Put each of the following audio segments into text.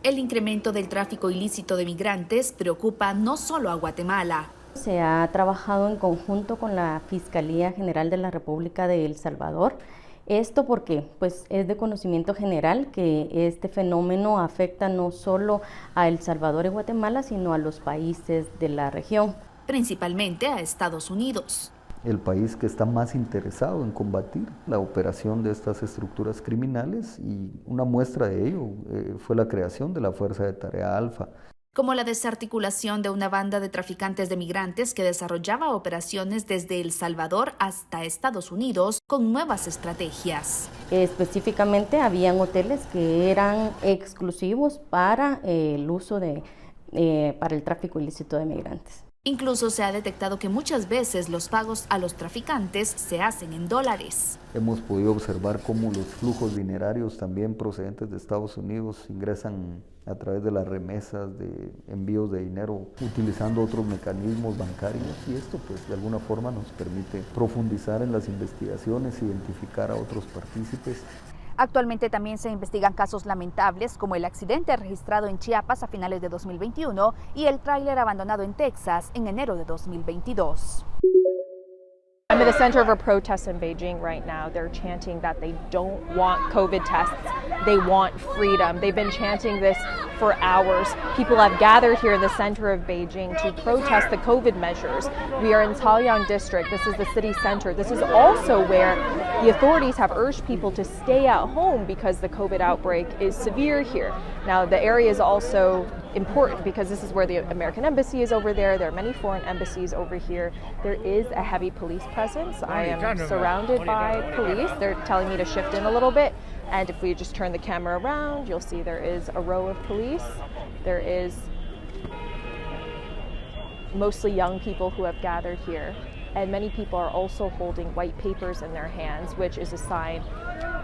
El incremento del tráfico ilícito de migrantes preocupa no solo a Guatemala. Se ha trabajado en conjunto con la Fiscalía General de la República de El Salvador. Esto porque pues, es de conocimiento general que este fenómeno afecta no solo a El Salvador y Guatemala, sino a los países de la región. Principalmente a Estados Unidos. El país que está más interesado en combatir la operación de estas estructuras criminales, y una muestra de ello fue la creación de la Fuerza de Tarea Alfa. Como la desarticulación de una banda de traficantes de migrantes que desarrollaba operaciones desde El Salvador hasta Estados Unidos con nuevas estrategias. Específicamente habían hoteles que eran exclusivos para el uso para el tráfico ilícito de migrantes. Incluso se ha detectado que muchas veces los pagos a los traficantes se hacen en dólares. Hemos podido observar cómo los flujos dinerarios también procedentes de Estados Unidos ingresan a través de las remesas, de envíos de dinero, utilizando otros mecanismos bancarios, y esto pues de alguna forma nos permite profundizar en las investigaciones, identificar a otros partícipes. Actualmente también se investigan casos lamentables como el accidente registrado en Chiapas a finales de 2021 y el tráiler abandonado en Texas en enero de 2022. I'm at the center of a protest in Beijing right now. They're chanting that they don't want COVID tests. They want freedom. They've been chanting this for hours. People have gathered here in the center of Beijing to protest the COVID measures. We are in Taoyang district. This is the city center. This is also where the authorities have urged people to stay at home because the COVID outbreak is severe here. Now, the area is also important because this is where the American embassy is over there. There are many foreign embassies over here. There is a heavy police presence. I am surrounded by police. They're telling me to shift in a little bit. And if we just turn the camera around, you'll see there is a row of police. There is mostly young people who have gathered here. And many people are also holding white papers in their hands, which is a sign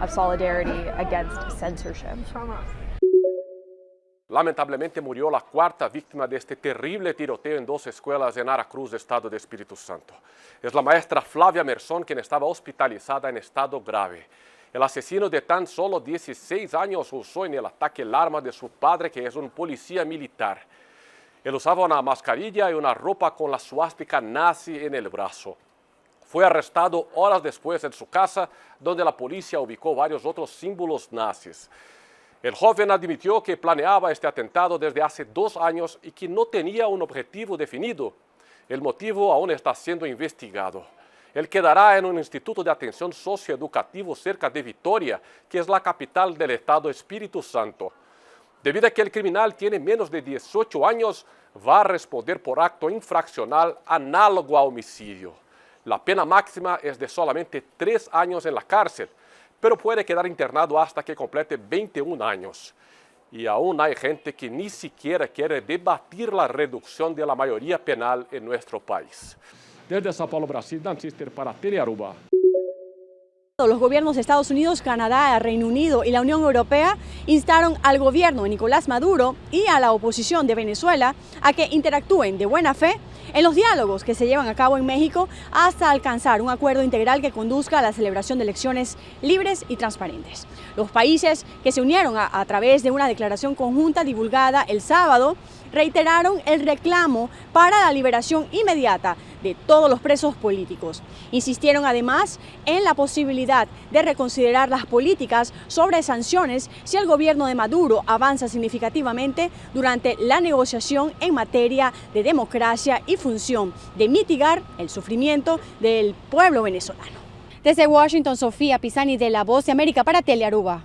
of solidarity against censorship. Lamentablemente murió la cuarta víctima de este terrible tiroteo en 2 escuelas en Aracruz, estado de Espíritu Santo. Es la maestra Flavia Merzón, quien estaba hospitalizada en estado grave. El asesino de tan solo 16 años usó en el ataque el arma de su padre, que es un policía militar. Él usaba una mascarilla y una ropa con la suástica nazi en el brazo. Fue arrestado horas después en su casa, donde la policía ubicó varios otros símbolos nazis. El joven admitió que planeaba este atentado desde hace 2 años y que no tenía un objetivo definido. El motivo aún está siendo investigado. Él quedará en un instituto de atención socioeducativo cerca de Vitoria, que es la capital del estado Espíritu Santo. Debido a que el criminal tiene menos de 18 años, va a responder por acto infraccional análogo a homicidio. La pena máxima es de solamente 3 años en la cárcel, pero puede quedar internado hasta que complete 21 años. Y aún hay gente que ni siquiera quiere debatir la reducción de la mayoría penal en nuestro país. Desde São Paulo, Brasil, Dan Cister para Telearuba. Los gobiernos de Estados Unidos, Canadá, Reino Unido y la Unión Europea instaron al gobierno de Nicolás Maduro y a la oposición de Venezuela a que interactúen de buena fe en los diálogos que se llevan a cabo en México hasta alcanzar un acuerdo integral que conduzca a la celebración de elecciones libres y transparentes. Los países que se unieron a través de una declaración conjunta divulgada el sábado reiteraron el reclamo para la liberación inmediata de todos los presos políticos. Insistieron además en la posibilidad de reconsiderar las políticas sobre sanciones si el gobierno de Maduro avanza significativamente durante la negociación en materia de democracia y función de mitigar el sufrimiento del pueblo venezolano. Desde Washington, Sofía Pisani de La Voz de América para Telearuba.